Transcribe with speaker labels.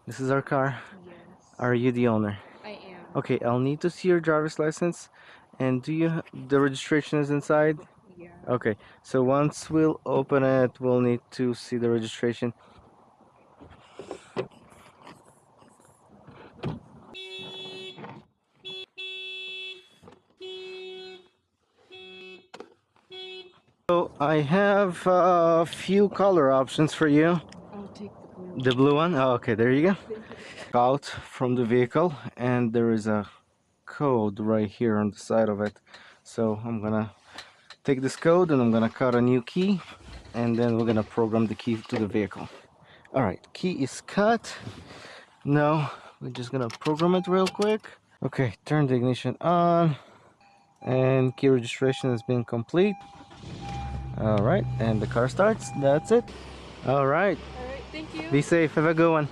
Speaker 1: This is our car.
Speaker 2: Yes,
Speaker 1: Are you the owner?
Speaker 2: I am.
Speaker 1: Okay, I'll need to see your driver's license. And do you the registration is inside?
Speaker 2: Yeah.
Speaker 1: Okay, so once we'll open it, we'll need to see the registration. So I have a few color options for you.
Speaker 2: I'll take the blue.
Speaker 1: The blue one? Oh, okay, there you go.
Speaker 2: Thank you.
Speaker 1: Out from the vehicle, and there is a code right here on the side of it. So I'm gonna take this code and I'm gonna cut a new key, and then we're gonna program the key to the vehicle. All right, key is cut. Now we're just gonna program it real quick. Okay, turn the ignition on, and key registration has been complete. All right, and the car starts. That's it. All right,
Speaker 2: All right, thank you.
Speaker 1: be safe. Have a good one.